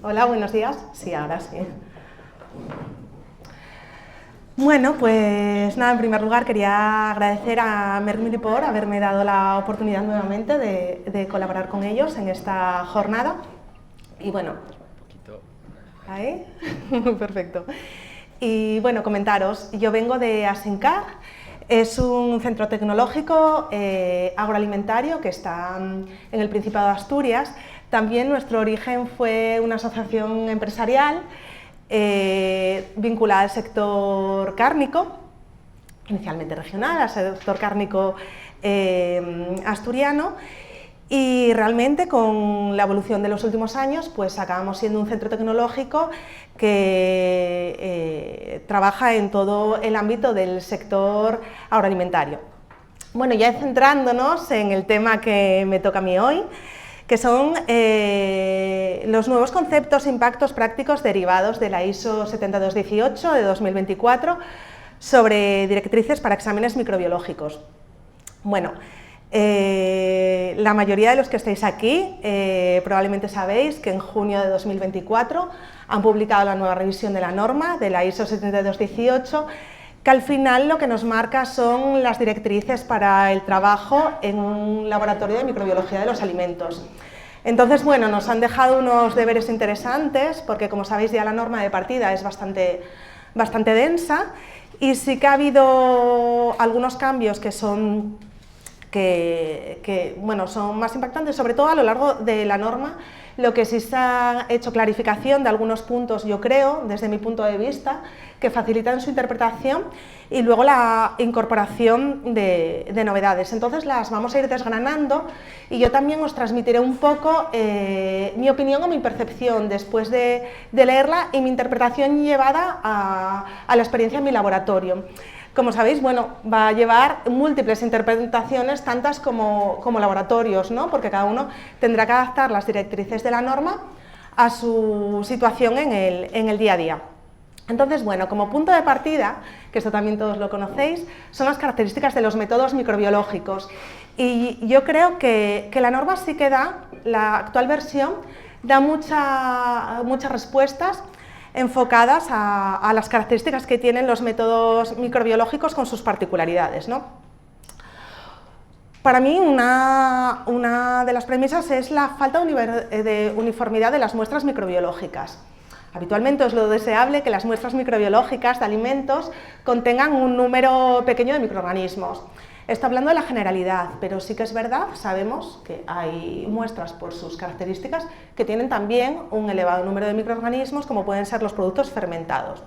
Hola, buenos días. Sí, ahora sí. Bueno, pues nada, en primer lugar quería agradecer a Merck por haberme dado la oportunidad nuevamente de colaborar con ellos en esta jornada. Y bueno, ahí, perfecto. Y bueno, comentaros, yo vengo de Asincar, es un centro tecnológico agroalimentario que está en el Principado de Asturias. También nuestro origen fue una asociación empresarial vinculada al sector cárnico, inicialmente regional, al sector cárnico asturiano, y realmente con la evolución de los últimos años pues acabamos siendo un centro tecnológico que trabaja en todo el ámbito del sector agroalimentario. Bueno, ya centrándonos en el tema que me toca a mí hoy, que son los nuevos conceptos e impactos prácticos derivados de la ISO 7218 de 2024 sobre directrices para exámenes microbiológicos. Bueno, la mayoría de los que estáis aquí probablemente sabéis que en junio de 2024 han publicado la nueva revisión de la norma de la ISO 7218, que al final lo que nos marca son las directrices para el trabajo en un laboratorio de microbiología de los alimentos. Entonces, bueno, nos han dejado unos deberes interesantes, porque como sabéis ya la norma de partida es bastante densa, y sí que ha habido algunos cambios que son más impactantes, sobre todo a lo largo de la norma. Lo que sí se ha hecho clarificación de algunos puntos, yo creo, desde mi punto de vista, que facilitan su interpretación, y luego la incorporación de novedades. Entonces las vamos a ir desgranando y yo también os transmitiré un poco mi opinión o mi percepción después de leerla y mi interpretación llevada a la experiencia en mi laboratorio. Como sabéis, bueno, va a llevar múltiples interpretaciones, tantas como laboratorios, ¿no? Porque cada uno tendrá que adaptar las directrices de la norma a su situación en el día a día. Entonces, bueno, como punto de partida, que esto también todos lo conocéis, son las características de los métodos microbiológicos. Y yo creo que la norma sí que da, la actual versión, da muchas respuestas enfocadas a las características que tienen los métodos microbiológicos con sus particularidades, ¿no? Para mí una de las premisas es la falta de uniformidad de las muestras microbiológicas. Habitualmente es lo deseable que las muestras microbiológicas de alimentos contengan un número pequeño de microorganismos. Esto hablando de la generalidad, pero sí que es verdad, sabemos que hay muestras por sus características que tienen también un elevado número de microorganismos, como pueden ser los productos fermentados.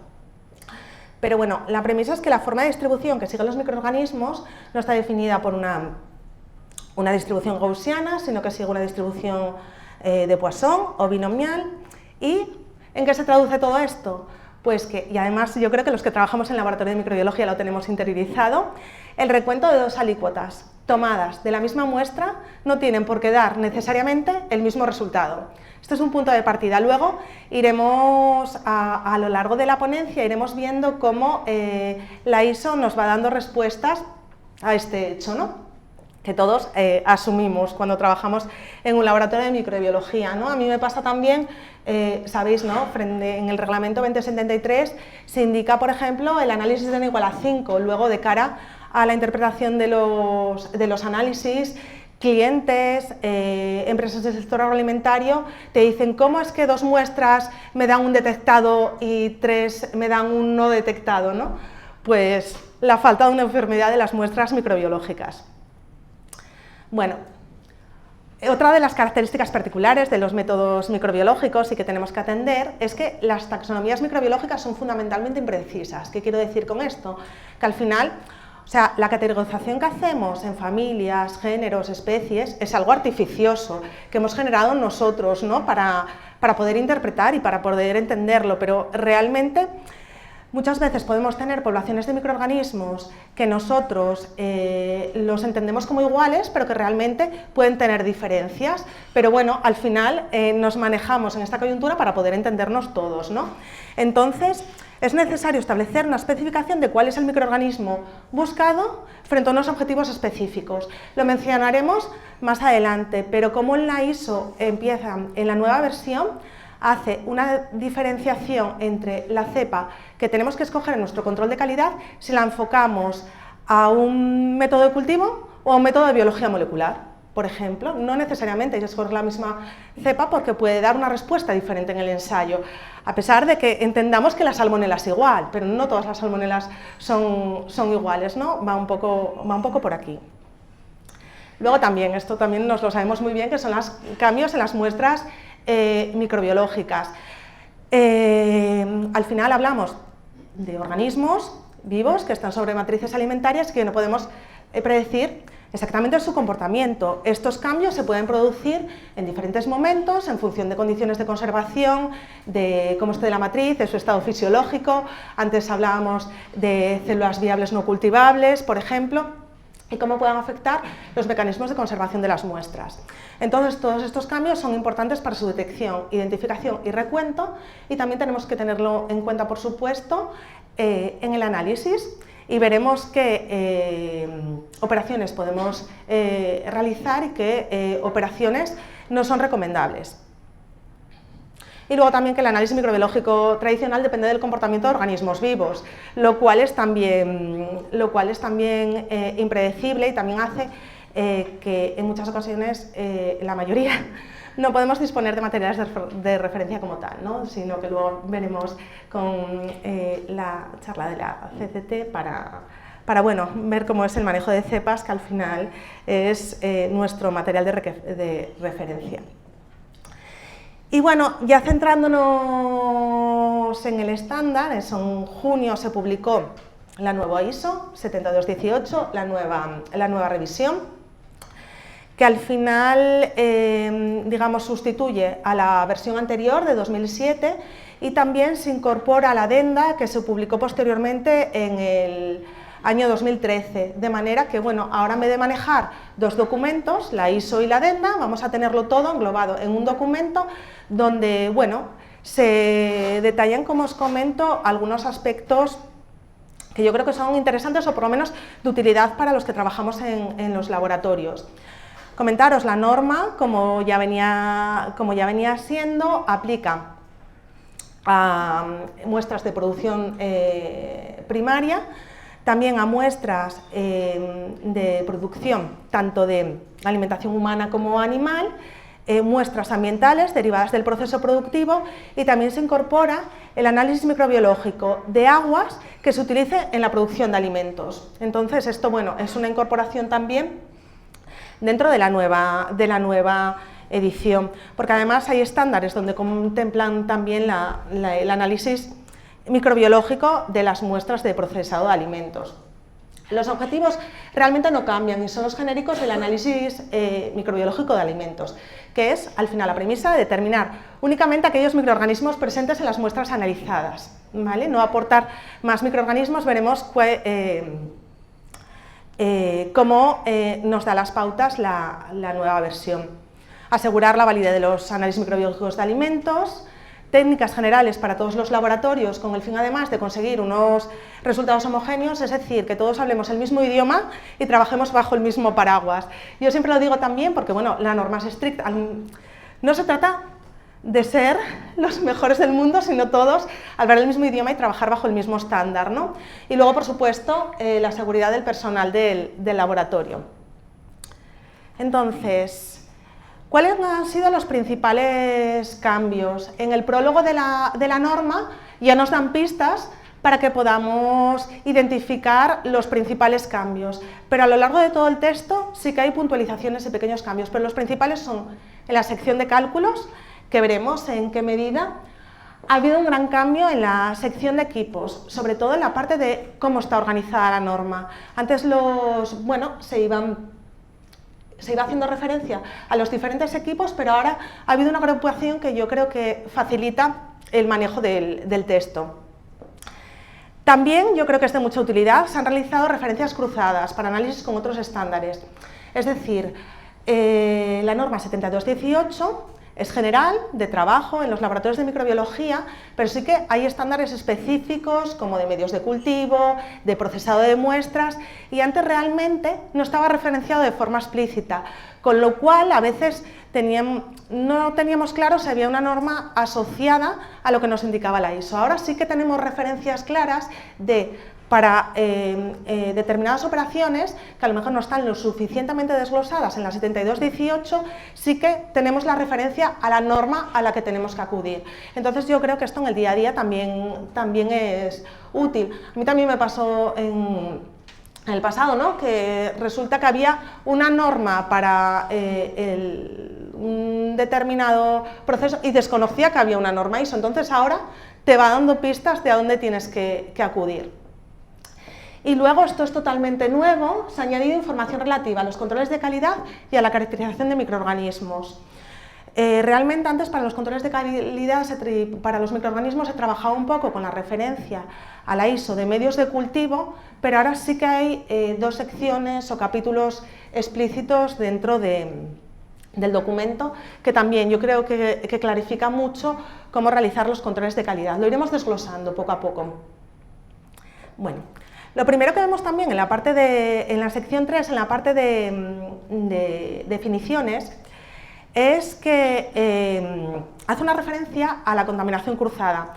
Pero bueno, la premisa es que la forma de distribución que siguen los microorganismos no está definida por una distribución gaussiana, sino que sigue una distribución de Poisson o binomial. ¿Y en qué se traduce todo esto? Pues que, y además yo creo que los que trabajamos en el laboratorio de microbiología lo tenemos interiorizado, el recuento de dos alícuotas tomadas de la misma muestra no tienen por qué dar necesariamente el mismo resultado. Esto es un punto de partida. Luego iremos, a lo largo de la ponencia, iremos viendo cómo la ISO nos va dando respuestas a este hecho, ¿no? Que todos asumimos cuando trabajamos en un laboratorio de microbiología, ¿no? A mí me pasa también, sabéis, ¿no? En el reglamento 2073 se indica, por ejemplo, el análisis de n igual a 5, luego de cara a la interpretación de los análisis, clientes, empresas del sector agroalimentario te dicen cómo es que 2 muestras me dan un detectado y 3 me dan un no detectado, ¿no? Pues la falta de una uniformidad de las muestras microbiológicas. Bueno, otra de las características particulares de los métodos microbiológicos y que tenemos que atender es que las taxonomías microbiológicas son fundamentalmente imprecisas. ¿Qué quiero decir con esto? Que al final, o sea, la categorización que hacemos en familias, géneros, especies, es algo artificioso que hemos generado nosotros, ¿no? para poder interpretar y para poder entenderlo, pero realmente muchas veces podemos tener poblaciones de microorganismos que nosotros los entendemos como iguales, pero que realmente pueden tener diferencias. Pero bueno, al final nos manejamos en esta coyuntura para poder entendernos todos, ¿no? Entonces, es necesario establecer una especificación de cuál es el microorganismo buscado frente a unos objetivos específicos. Lo mencionaremos más adelante, pero como en la ISO empieza en la nueva versión, hace una diferenciación entre la cepa que tenemos que escoger en nuestro control de calidad si la enfocamos a un método de cultivo o a un método de biología molecular. Por ejemplo, no necesariamente hay que escoger la misma cepa porque puede dar una respuesta diferente en el ensayo, a pesar de que entendamos que la salmonela es igual, pero no todas las salmonelas son iguales, ¿no? Va un poco por aquí. Luego también, esto también nos lo sabemos muy bien, que son los cambios en las muestras microbiológicas. Al final hablamos de organismos vivos que están sobre matrices alimentarias que no podemos predecir exactamente su comportamiento. Estos cambios se pueden producir en diferentes momentos en función de condiciones de conservación, de cómo esté la matriz, de su estado fisiológico. Antes hablábamos de células viables no cultivables, por ejemplo, y cómo pueden afectar los mecanismos de conservación de las muestras. Entonces, todos estos cambios son importantes para su detección, identificación y recuento, y también tenemos que tenerlo en cuenta, por supuesto, en el análisis. Y veremos qué operaciones podemos realizar y qué operaciones no son recomendables. Y luego también que el análisis microbiológico tradicional depende del comportamiento de organismos vivos, lo cual es también impredecible y también hace que en muchas ocasiones, la mayoría, no podemos disponer de materiales de referencia como tal, ¿no? Sino que luego veremos con la charla de la CCT para bueno, ver cómo es el manejo de cepas, que al final es nuestro material de referencia. Y bueno, ya centrándonos en el estándar, en junio se publicó la nueva ISO 7218, la nueva revisión, que al final, digamos, sustituye a la versión anterior de 2007 y también se incorpora a la adenda que se publicó posteriormente en el año 2013, de manera que, bueno, ahora en vez de manejar dos documentos, la ISO y la adenda, vamos a tenerlo todo englobado en un documento donde, bueno, se detallan, como os comento, algunos aspectos que yo creo que son interesantes o por lo menos de utilidad para los que trabajamos en los laboratorios. Comentaros, la norma, como ya venía siendo, aplica a muestras de producción primaria, también a muestras de producción tanto de alimentación humana como animal, muestras ambientales derivadas del proceso productivo, y también se incorpora el análisis microbiológico de aguas que se utilice en la producción de alimentos. Entonces, esto, bueno, es una incorporación también dentro de la nueva edición, porque además hay estándares donde contemplan también el análisis microbiológico de las muestras de procesado de alimentos. Los objetivos realmente no cambian y son los genéricos del análisis microbiológico de alimentos, que es, al final, la premisa de determinar únicamente aquellos microorganismos presentes en las muestras analizadas, ¿vale? No aportar más microorganismos. Veremos cómo nos da las pautas la nueva versión. Asegurar la validez de los análisis microbiológicos de alimentos, técnicas generales para todos los laboratorios con el fin además de conseguir unos resultados homogéneos, es decir, que todos hablemos el mismo idioma y trabajemos bajo el mismo paraguas. Yo siempre lo digo también porque, bueno, la norma es estricta, no se trata de ser los mejores del mundo, sino todos hablar el mismo idioma y trabajar bajo el mismo estándar, ¿no? Y luego, por supuesto, la seguridad del personal del laboratorio. Entonces, ¿cuáles han sido los principales cambios? En el prólogo de la norma ya nos dan pistas para que podamos identificar los principales cambios, pero a lo largo de todo el texto sí que hay puntualizaciones y pequeños cambios, pero los principales son en la sección de cálculos, que veremos en qué medida ha habido un gran cambio en la sección de equipos, sobre todo en la parte de cómo está organizada la norma. Antes se iba haciendo referencia a los diferentes equipos, pero ahora ha habido una agrupación que yo creo que facilita el manejo del texto. También yo creo que es de mucha utilidad, se han realizado referencias cruzadas para análisis con otros estándares. Es decir, la norma 7218 es general, de trabajo en los laboratorios de microbiología, pero sí que hay estándares específicos como de medios de cultivo, de procesado de muestras, y antes realmente no estaba referenciado de forma explícita, con lo cual a veces no teníamos claro si había una norma asociada a lo que nos indicaba la ISO. Ahora sí que tenemos referencias claras para determinadas operaciones que a lo mejor no están lo suficientemente desglosadas en la 7218, sí que tenemos la referencia a la norma a la que tenemos que acudir. Entonces yo creo que esto en el día a día también es útil. A mí también me pasó en el pasado, ¿no?, que resulta que había una norma para un determinado proceso y desconocía que había una norma ISO, entonces ahora te va dando pistas de a dónde tienes que acudir. Y luego, esto es totalmente nuevo, se ha añadido información relativa a los controles de calidad y a la caracterización de microorganismos. Realmente antes para los controles de calidad, para los microorganismos se trabajaba un poco con la referencia a la ISO de medios de cultivo, pero ahora sí que hay dos secciones o capítulos explícitos dentro del documento que también yo creo que clarifica mucho cómo realizar los controles de calidad. Lo iremos desglosando poco a poco. Bueno, lo primero que vemos también en la sección 3, en la parte de definiciones, es que hace una referencia a la contaminación cruzada.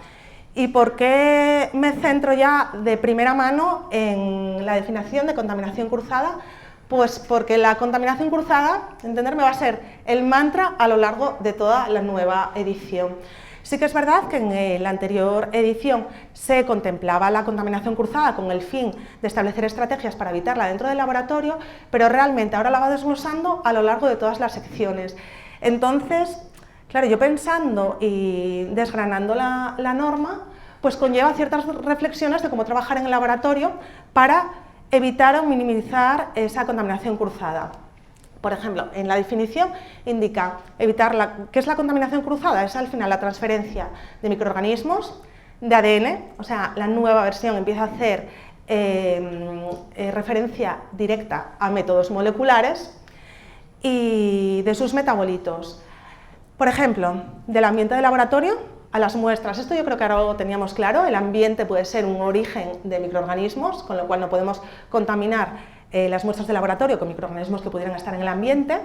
¿Y por qué me centro ya de primera mano en la definición de contaminación cruzada? Pues porque la contaminación cruzada, entenderme, va a ser el mantra a lo largo de toda la nueva edición. Sí que es verdad que en la anterior edición se contemplaba la contaminación cruzada con el fin de establecer estrategias para evitarla dentro del laboratorio, pero realmente ahora la va desglosando a lo largo de todas las secciones. Entonces, claro, yo pensando y desgranando la norma, pues conlleva ciertas reflexiones de cómo trabajar en el laboratorio para evitar o minimizar esa contaminación cruzada. Por ejemplo, en la definición indica ¿qué es la contaminación cruzada? Es al final la transferencia de microorganismos, de ADN, o sea, la nueva versión empieza a hacer referencia directa a métodos moleculares y de sus metabolitos. Por ejemplo, del ambiente de laboratorio a las muestras. Esto yo creo que ahora lo teníamos claro, el ambiente puede ser un origen de microorganismos, con lo cual no podemos contaminar las muestras de laboratorio con microorganismos que pudieran estar en el ambiente,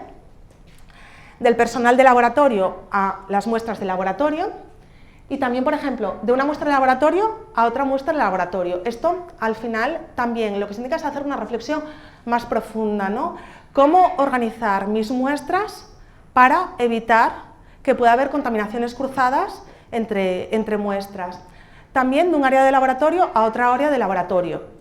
del personal de laboratorio a las muestras de laboratorio y también, por ejemplo, de una muestra de laboratorio a otra muestra de laboratorio. Esto, al final, también lo que se indica es hacer una reflexión más profunda, ¿no? ¿Cómo organizar mis muestras para evitar que pueda haber contaminaciones cruzadas entre muestras? También de un área de laboratorio a otra área de laboratorio.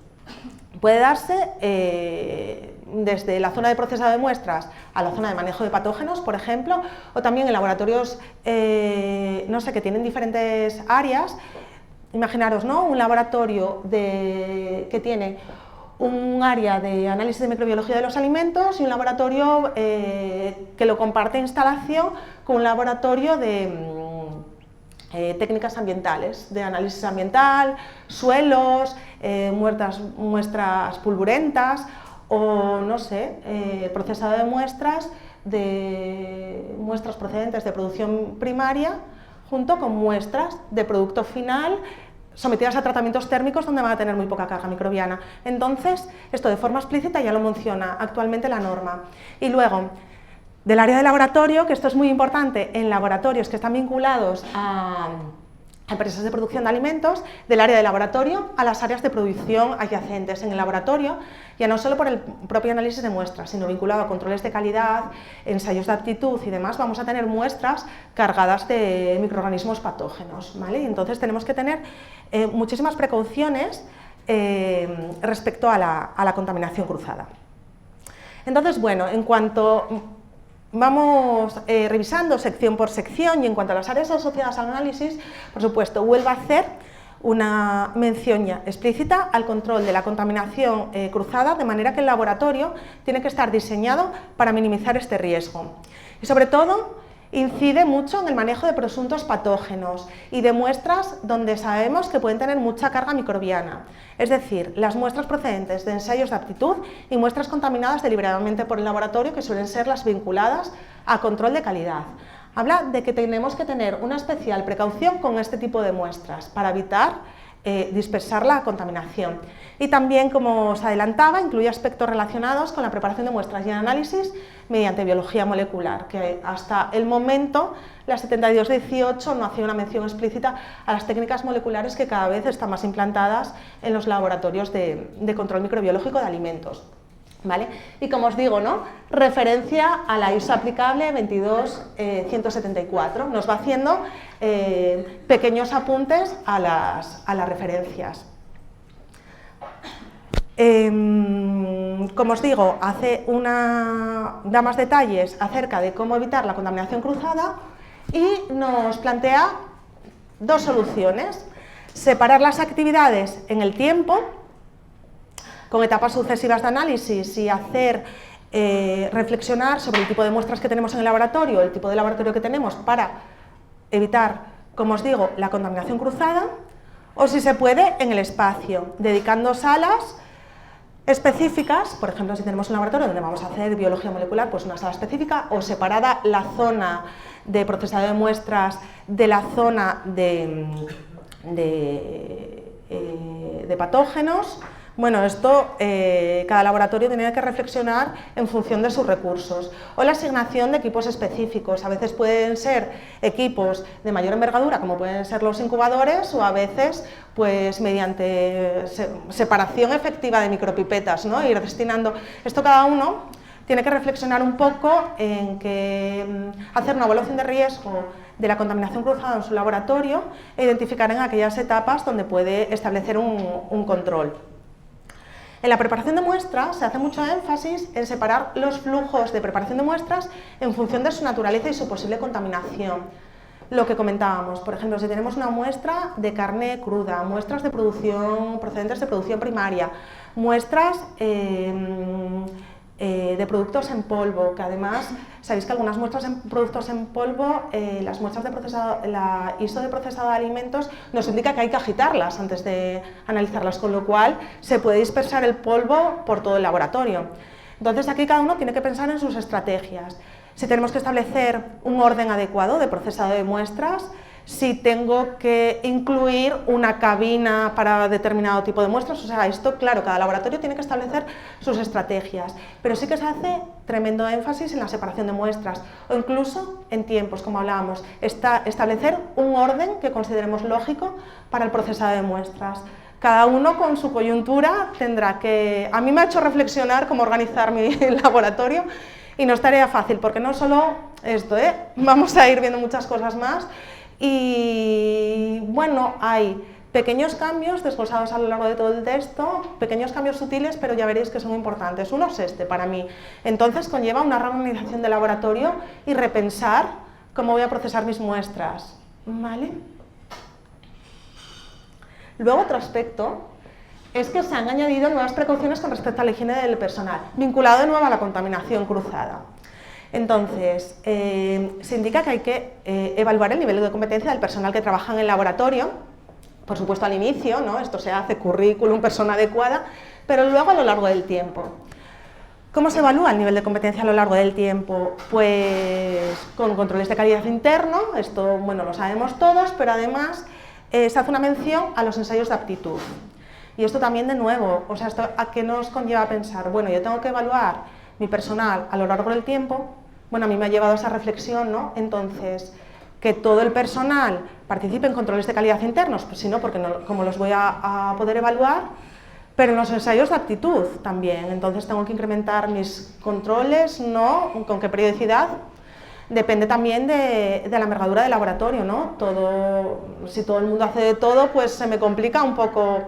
Puede darse desde la zona de procesado de muestras a la zona de manejo de patógenos, por ejemplo, o también en laboratorios, no sé, que tienen diferentes áreas. Imaginaros, ¿no?, un laboratorio que tiene un área de análisis de microbiología de los alimentos y un laboratorio que lo comparte instalación con un laboratorio de técnicas ambientales, de análisis ambiental, suelos, muestras pulvurentas o, no sé, procesado de muestras procedentes de producción primaria junto con muestras de producto final sometidas a tratamientos térmicos donde van a tener muy poca carga microbiana. Entonces, esto de forma explícita ya lo menciona actualmente la norma. Y luego, del área de laboratorio, que esto es muy importante en laboratorios que están vinculados a empresas de producción de alimentos, del área de laboratorio a las áreas de producción adyacentes en el laboratorio, ya no solo por el propio análisis de muestras, sino vinculado a controles de calidad, ensayos de aptitud y demás, vamos a tener muestras cargadas de microorganismos patógenos, ¿vale? Y entonces tenemos que tener muchísimas precauciones respecto a la contaminación cruzada. Entonces, bueno, en cuanto vamos revisando sección por sección y en cuanto a las áreas asociadas al análisis, por supuesto, vuelvo a hacer una mención ya explícita al control de la contaminación cruzada, de manera que el laboratorio tiene que estar diseñado para minimizar este riesgo. Y sobre todo, incide mucho en el manejo de presuntos patógenos y de muestras donde sabemos que pueden tener mucha carga microbiana, es decir, las muestras procedentes de ensayos de aptitud y muestras contaminadas deliberadamente por el laboratorio, que suelen ser las vinculadas a control de calidad. Habla de que tenemos que tener una especial precaución con este tipo de muestras para evitar dispersar la contaminación. Y también, como os adelantaba, incluye aspectos relacionados con la preparación de muestras y análisis mediante biología molecular, que hasta el momento la 7218 no hacía una mención explícita a las técnicas moleculares que cada vez están más implantadas en los laboratorios de control microbiológico de alimentos. ¿Vale? Y como os digo, ¿no? Referencia a la ISO aplicable 22174, nos va haciendo pequeños apuntes a las referencias. Como os digo, da más detalles acerca de cómo evitar la contaminación cruzada y nos plantea dos soluciones: separar las actividades en el tiempo, con etapas sucesivas de análisis, y hacer reflexionar sobre el tipo de muestras que tenemos en el laboratorio, el tipo de laboratorio que tenemos, para evitar, como os digo, la contaminación cruzada, o si se puede, en el espacio, dedicando salas específicas. Por ejemplo, si tenemos un laboratorio donde vamos a hacer biología molecular, pues una sala específica, o separada la zona de procesado de muestras de la zona de patógenos. Bueno, esto cada laboratorio tiene que reflexionar en función de sus recursos. O la asignación de equipos específicos. A veces pueden ser equipos de mayor envergadura, como pueden ser los incubadores, o a veces pues mediante separación efectiva de micropipetas, ¿no? Ir destinando esto. Cada uno tiene que reflexionar un poco en que hacer una evaluación de riesgo de la contaminación cruzada en su laboratorio e identificar en aquellas etapas donde puede establecer un control. En la preparación de muestras se hace mucho énfasis en separar los flujos de preparación de muestras en función de su naturaleza y su posible contaminación. Lo que comentábamos, por ejemplo, si tenemos una muestra de carne cruda, muestras de producción procedentes de producción primaria, muestras de productos en polvo, que además sabéis que algunas muestras en productos en polvo, las muestras de procesado, la ISO de procesado de alimentos nos indica que hay que agitarlas antes de analizarlas, con lo cual se puede dispersar el polvo por todo el laboratorio. Entonces aquí cada uno tiene que pensar en sus estrategias. Si tenemos que establecer un orden adecuado de procesado de muestras, si tengo que incluir una cabina para determinado tipo de muestras, o sea, esto, claro, cada laboratorio tiene que establecer sus estrategias, pero sí que se hace tremendo énfasis en la separación de muestras, o incluso en tiempos, como hablábamos, establecer un orden que consideremos lógico para el procesado de muestras. Cada uno con su coyuntura tendrá que... A mí me ha hecho reflexionar cómo organizar mi laboratorio, y no es tarea fácil, porque no solo esto, vamos a ir viendo muchas cosas más. Y bueno, hay pequeños cambios desglosados a lo largo de todo el texto, pequeños cambios sutiles, pero ya veréis que son importantes. Uno es este para mí. Entonces conlleva una reorganización del laboratorio y repensar cómo voy a procesar mis muestras, ¿vale? Luego, otro aspecto es que se han añadido nuevas precauciones con respecto a la higiene del personal, vinculado de nuevo a la contaminación cruzada. Entonces, se indica que hay que evaluar el nivel de competencia del personal que trabaja en el laboratorio, por supuesto al inicio, ¿no? Esto se hace currículum, persona adecuada, pero luego a lo largo del tiempo. ¿Cómo se evalúa el nivel de competencia a lo largo del tiempo? Pues con controles de calidad interno, esto bueno, lo sabemos todos, pero además se hace una mención a los ensayos de aptitud. Y esto también, de nuevo, o sea, ¿esto a qué nos conlleva a pensar? Bueno, yo tengo que evaluar mi personal a lo largo del tiempo. Bueno, a mí me ha llevado a esa reflexión, ¿no? Entonces, que todo el personal participe en controles de calidad internos, pues si no, porque no, ¿cómo los voy a poder evaluar? Pero en los ensayos de aptitud también, entonces tengo que incrementar mis controles, ¿no? ¿Con qué periodicidad? Depende también de la envergadura del laboratorio, ¿no? Si todo el mundo hace de todo, pues se me complica un poco.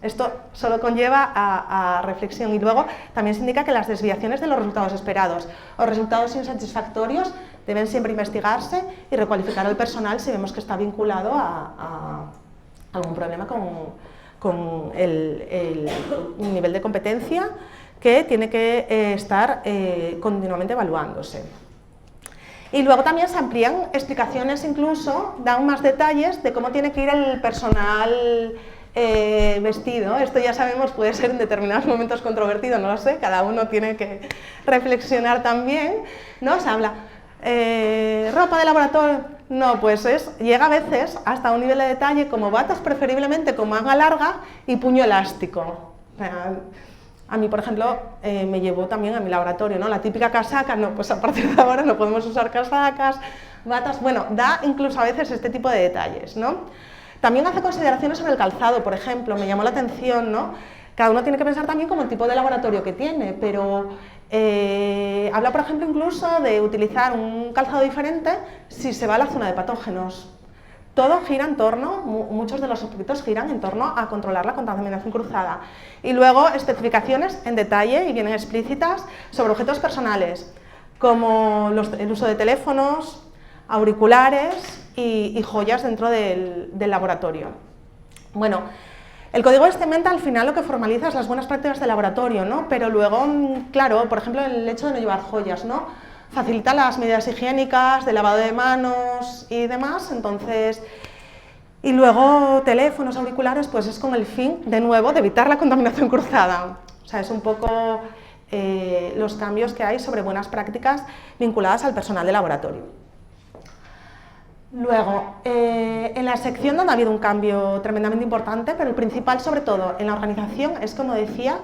Esto solo conlleva a reflexión. Y luego también se indica que las desviaciones de los resultados esperados o resultados insatisfactorios deben siempre investigarse y recualificar al personal si vemos que está vinculado a algún problema con el nivel de competencia que tiene que estar continuamente evaluándose. Y luego también se amplían explicaciones, incluso dan más detalles de cómo tiene que ir el personal vestido. Esto ya sabemos, puede ser en determinados momentos controvertido, no lo sé, cada uno tiene que reflexionar también, ¿no? Se habla ropa de laboratorio, No, pues llega a veces hasta un nivel de detalle como batas preferiblemente con manga larga y puño elástico. O sea, a mí, por ejemplo, me llevó también a mi laboratorio, ¿no? La típica casaca, no, pues a partir de ahora no podemos usar casacas, batas, bueno, da incluso a veces este tipo de detalles, ¿no? También hace consideraciones sobre el calzado, por ejemplo, me llamó la atención, ¿no? Cada uno tiene que pensar también como el tipo de laboratorio que tiene, pero habla, por ejemplo, incluso de utilizar un calzado diferente si se va a la zona de patógenos. Todo gira en torno, muchos de los objetos giran en torno a controlar la contaminación cruzada. Y luego especificaciones en detalle y vienen explícitas sobre objetos personales, como el uso de teléfonos, auriculares y joyas dentro del laboratorio. Bueno, el código vestimenta al final lo que formaliza es las buenas prácticas de laboratorio, ¿no? Pero luego, claro, por ejemplo, el hecho de no llevar joyas, ¿no? Facilita las medidas higiénicas, de lavado de manos y demás, entonces... Y luego teléfonos, auriculares, pues es con el fin, de nuevo, de evitar la contaminación cruzada. O sea, es un poco los cambios que hay sobre buenas prácticas vinculadas al personal de laboratorio. Luego, en la sección donde ha habido un cambio tremendamente importante, pero el principal sobre todo en la organización es, como decía,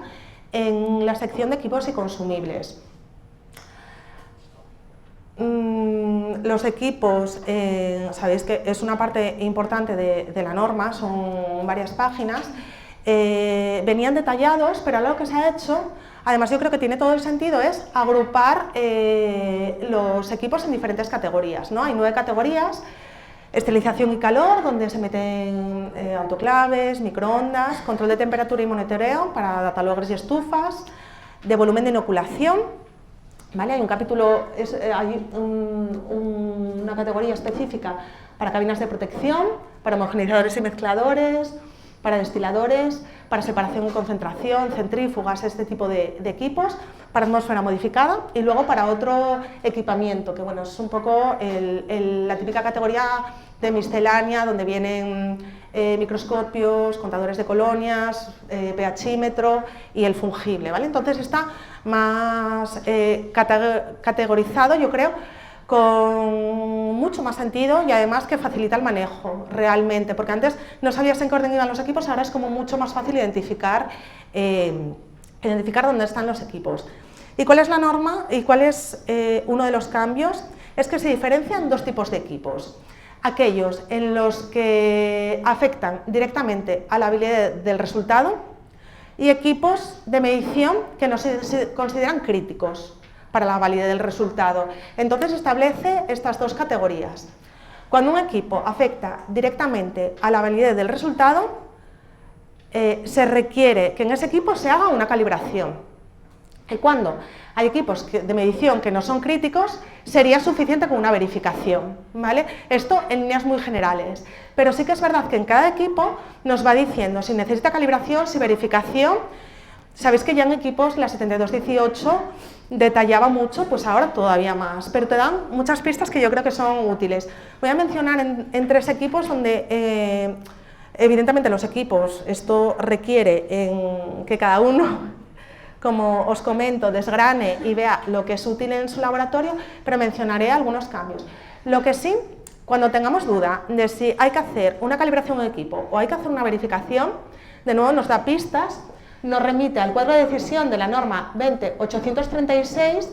en la sección de equipos y consumibles. Los equipos, sabéis que es una parte importante de la norma, son varias páginas, venían detallados, pero ahora lo que se ha hecho, además yo creo que tiene todo el sentido, es agrupar los equipos en diferentes categorías, ¿no? Hay 9 categorías: esterilización y calor, donde se meten autoclaves, microondas, control de temperatura y monitoreo para dataloggers y estufas, de volumen de inoculación, ¿vale? Hay un capítulo, hay una categoría específica para cabinas de protección, para homogeneizadores y mezcladores, para destiladores, para separación y concentración, centrífugas, este tipo de equipos, para atmósfera modificada, y luego para otro equipamiento, que bueno, es un poco la típica categoría de miscelánea, donde vienen microscopios, contadores de colonias, pHímetro y el fungible, ¿vale? Entonces está más categorizado, yo creo, con mucho más sentido y además que facilita el manejo realmente, porque antes no sabías en qué orden iban los equipos, ahora es como mucho más fácil identificar dónde están los equipos. ¿Y cuál es la norma? ¿Y cuál es uno de los cambios? Es que se diferencian 2 tipos de equipos: aquellos en los que afectan directamente a la validez del resultado y equipos de medición que no se consideran críticos para la validez del resultado. Entonces establece estas 2 categorías. Cuando un equipo afecta directamente a la validez del resultado, se requiere que en ese equipo se haga una calibración. Y cuando hay equipos de medición que no son críticos, sería suficiente con una verificación, ¿vale? Esto en líneas muy generales, pero sí que es verdad que en cada equipo nos va diciendo si necesita calibración, si verificación. Sabéis que ya en equipos la 7218 detallaba mucho, pues ahora todavía más, pero te dan muchas pistas que yo creo que son útiles. Voy a mencionar en 3 equipos donde, evidentemente los equipos, esto requiere que cada uno, como os comento, desgrane y vea lo que es útil en su laboratorio, pero mencionaré algunos cambios. Lo que sí, cuando tengamos duda de si hay que hacer una calibración en equipo o hay que hacer una verificación, de nuevo nos da pistas. Nos remite al cuadro de decisión de la norma 20836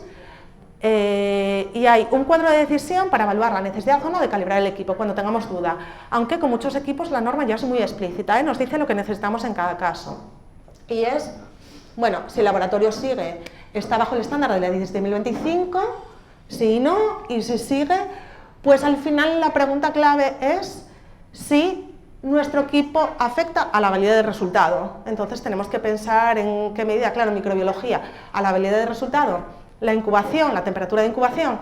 y hay un cuadro de decisión para evaluar la necesidad o no de calibrar el equipo cuando tengamos duda, aunque con muchos equipos la norma ya es muy explícita, nos dice lo que necesitamos en cada caso. Y es, bueno, si el laboratorio sigue, está bajo el estándar de la 17025, si no, y si sigue, pues al final la pregunta clave es si nuestro equipo afecta a la validez del resultado. Entonces tenemos que pensar en qué medida, claro, microbiología, a la validez del resultado, la incubación, la temperatura de incubación,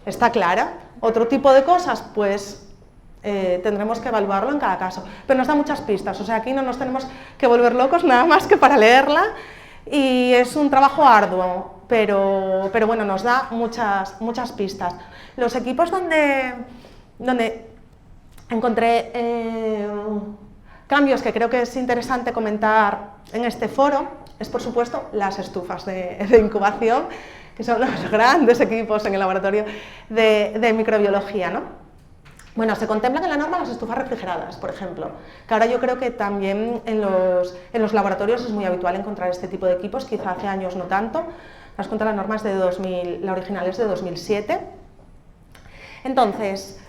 está clara. Otro tipo de cosas, pues tendremos que evaluarlo en cada caso. Pero nos da muchas pistas, o sea, aquí no nos tenemos que volver locos nada más que para leerla, y es un trabajo arduo, pero bueno, nos da muchas pistas. Los equipos donde encontré cambios que creo que es interesante comentar en este foro, es por supuesto las estufas de incubación, que son los grandes equipos en el laboratorio de microbiología, ¿no? Bueno, se contemplan en la norma las estufas refrigeradas, por ejemplo, que ahora yo creo que también en los laboratorios es muy habitual encontrar este tipo de equipos, quizá hace años no tanto. Las cuenta la norma es de 2000, la original es de 2007. Entonces,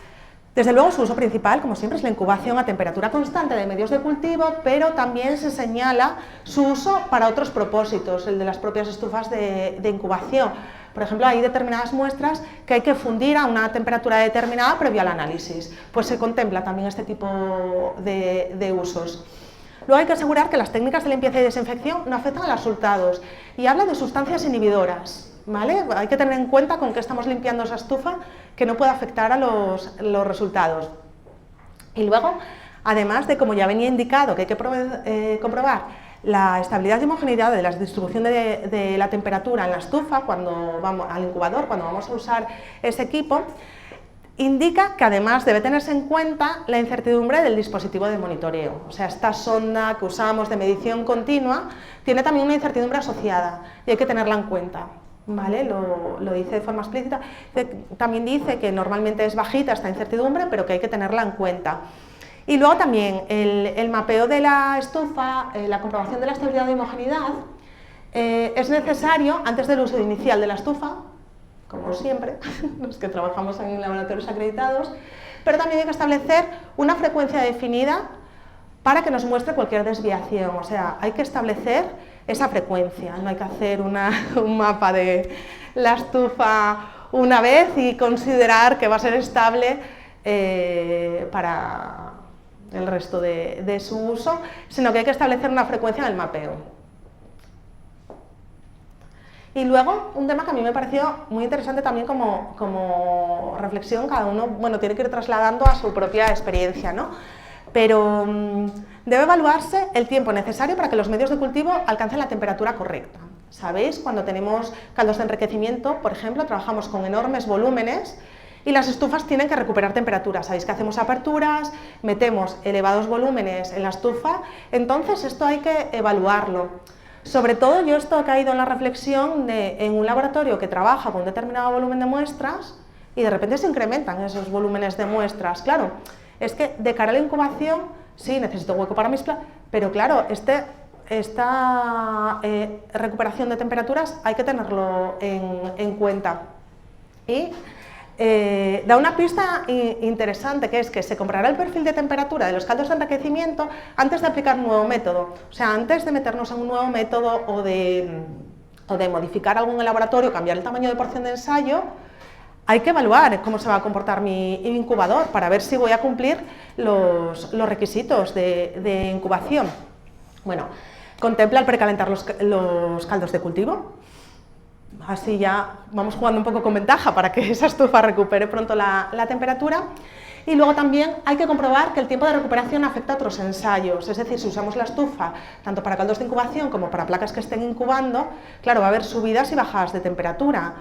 desde luego su uso principal, como siempre, es la incubación a temperatura constante de medios de cultivo, pero también se señala su uso para otros propósitos, el de las propias estufas de incubación. Por ejemplo, hay determinadas muestras que hay que fundir a una temperatura determinada previo al análisis, pues se contempla también este tipo de usos. Luego hay que asegurar que las técnicas de limpieza y desinfección no afectan a los resultados y habla de sustancias inhibidoras, ¿vale? Hay que tener en cuenta con qué estamos limpiando esa estufa que no pueda afectar a los resultados. Y luego, además de, como ya venía indicado, que hay que comprobar la estabilidad y homogeneidad de la distribución de la temperatura en la estufa cuando vamos al incubador, cuando vamos a usar ese equipo, indica que además debe tenerse en cuenta la incertidumbre del dispositivo de monitoreo. O sea, esta sonda que usamos de medición continua tiene también una incertidumbre asociada y hay que tenerla en cuenta, ¿vale? Lo dice de forma explícita. También dice que normalmente es bajita esta incertidumbre, pero que hay que tenerla en cuenta. Y luego también el mapeo de la estufa, la comprobación de la estabilidad y homogeneidad, es necesario antes del uso inicial de la estufa, como siempre, los que trabajamos en laboratorios acreditados, pero también hay que establecer una frecuencia definida para que nos muestre cualquier desviación. O sea, hay que establecer esa frecuencia, no hay que hacer un mapa de la estufa una vez y considerar que va a ser estable para el resto de su uso, sino que hay que establecer una frecuencia en el mapeo. Y luego, un tema que a mí me pareció muy interesante también como reflexión, cada uno tiene que ir trasladando a su propia experiencia, ¿no? Pero debe evaluarse el tiempo necesario para que los medios de cultivo alcancen la temperatura correcta. ¿Sabéis? Cuando tenemos caldos de enriquecimiento, por ejemplo, trabajamos con enormes volúmenes y las estufas tienen que recuperar temperatura. Sabéis que hacemos aperturas, metemos elevados volúmenes en la estufa, entonces esto hay que evaluarlo. Sobre todo yo esto he caído en la reflexión de en un laboratorio que trabaja con un determinado volumen de muestras y de repente se incrementan esos volúmenes de muestras. Claro, es que de cara a la incubación, sí, necesito hueco para mis plantas, pero claro, esta recuperación de temperaturas hay que tenerlo en cuenta. Y da una pista interesante, que es que se comparará el perfil de temperatura de los caldos de enriquecimiento antes de aplicar un nuevo método. O sea, antes de meternos en un nuevo método o de modificar algo en el laboratorio, cambiar el tamaño de porción de ensayo, hay que evaluar cómo se va a comportar mi incubador para ver si voy a cumplir los requisitos de incubación. Bueno, contempla el precalentar los caldos de cultivo. Así ya vamos jugando un poco con ventaja para que esa estufa recupere pronto la temperatura. Y luego también hay que comprobar que el tiempo de recuperación afecta a otros ensayos, es decir, si usamos la estufa tanto para caldos de incubación como para placas que estén incubando, claro, va a haber subidas y bajadas de temperatura.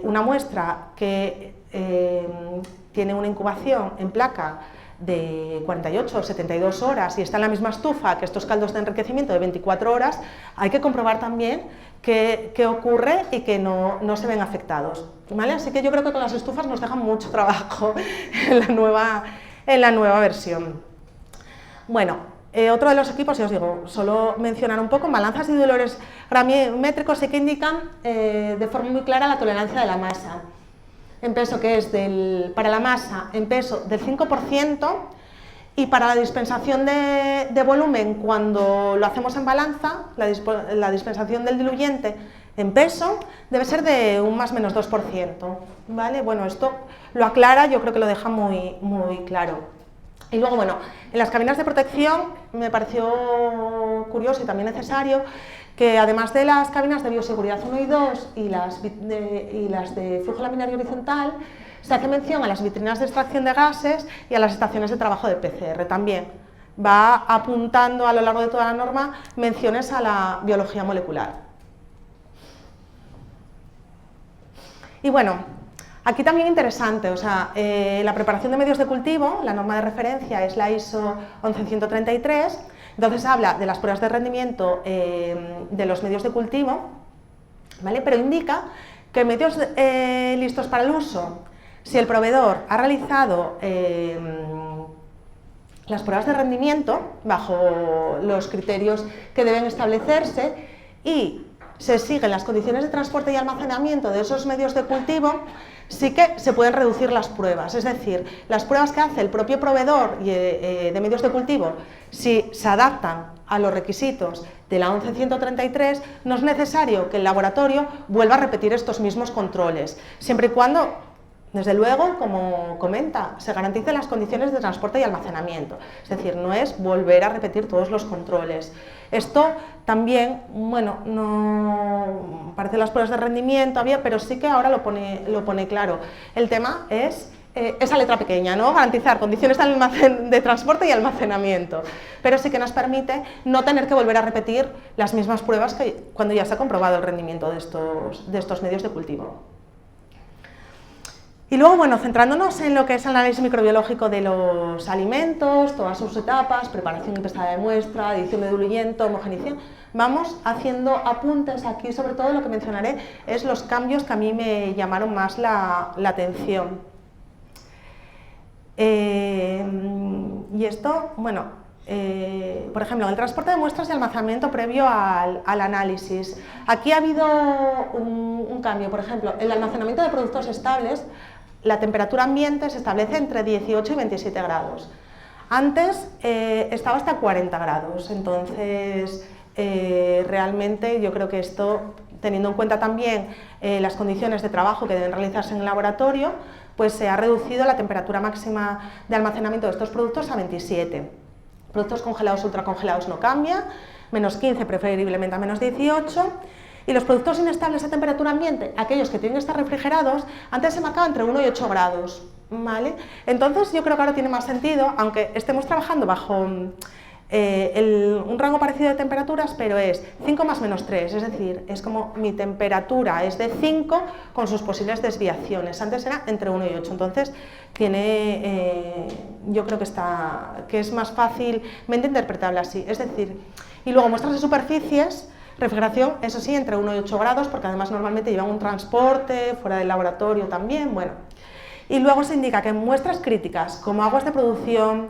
Una muestra que tiene una incubación en placa de 48 o 72 horas y está en la misma estufa que estos caldos de enriquecimiento de 24 horas, hay que comprobar también qué ocurre y que no se ven afectados, ¿vale? Así que yo creo que con las estufas nos dejan mucho trabajo en la nueva versión. Bueno, otro de los equipos, ya os digo, solo mencionar un poco, balanzas y dolores gramimétricos sí que indican de forma muy clara la tolerancia de la masa. En peso, que es para la masa en peso del 5%, y para la dispensación de volumen, cuando lo hacemos en balanza, la dispensación del diluyente en peso debe ser de un más o menos 2%, ¿vale? Bueno, esto lo aclara, yo creo que lo deja muy, muy claro. Y luego, bueno, en las cabinas de protección me pareció curioso y también necesario que además de las cabinas de bioseguridad 1 y 2 y las de flujo laminario horizontal, se hace mención a las vitrinas de extracción de gases y a las estaciones de trabajo de PCR. También va apuntando a lo largo de toda la norma menciones a la biología molecular. Y bueno, aquí también interesante, o sea, la preparación de medios de cultivo, la norma de referencia es la ISO 11133, entonces habla de las pruebas de rendimiento de los medios de cultivo, ¿vale? Pero indica que medios listos para el uso si el proveedor ha realizado las pruebas de rendimiento bajo los criterios que deben establecerse y se siguen las condiciones de transporte y almacenamiento de esos medios de cultivo, sí que se pueden reducir las pruebas. Es decir, las pruebas que hace el propio proveedor de medios de cultivo, si se adaptan a los requisitos de la 11133, no es necesario que el laboratorio vuelva a repetir estos mismos controles, siempre y cuando, desde luego, como comenta, se garanticen las condiciones de transporte y almacenamiento. Es decir, no es volver a repetir todos los controles. Esto también, bueno, no parece las pruebas de rendimiento, pero sí que ahora lo pone claro. El tema es esa letra pequeña, ¿no? Garantizar condiciones de transporte y almacenamiento, pero sí que nos permite no tener que volver a repetir las mismas pruebas que cuando ya se ha comprobado el rendimiento de estos medios de cultivo. Y luego, bueno, centrándonos en lo que es el análisis microbiológico de los alimentos, todas sus etapas, preparación y pesada de muestra, adición de diluyente, homogenización, vamos haciendo apuntes aquí. Sobre todo lo que mencionaré es los cambios que a mí me llamaron más la atención. Y esto, bueno, por ejemplo, el transporte de muestras y almacenamiento previo al análisis. Aquí ha habido un cambio. Por ejemplo, el almacenamiento de productos estables, la temperatura ambiente se establece entre 18 y 27 grados. Antes estaba hasta 40 grados, entonces realmente yo creo que esto, teniendo en cuenta también las condiciones de trabajo que deben realizarse en el laboratorio, pues se ha reducido la temperatura máxima de almacenamiento de estos productos a 27. Productos congelados, ultracongelados no cambia, menos 15 preferiblemente a menos 18. Y los productos inestables a temperatura ambiente, aquellos que tienen que estar refrigerados, antes se marcaba entre 1 y 8 grados, ¿vale? Entonces yo creo que ahora tiene más sentido, aunque estemos trabajando bajo un rango parecido de temperaturas, pero es 5 más menos 3, es decir, es como mi temperatura es de 5 con sus posibles desviaciones, antes era entre 1 y 8, entonces tiene, yo creo que es más fácilmente interpretable así, es decir, y luego muestras de superficies, refrigeración, eso sí, entre 1 y 8 grados, porque además normalmente llevan un transporte, fuera del laboratorio también, bueno. Y luego se indica que en muestras críticas, como aguas de producción,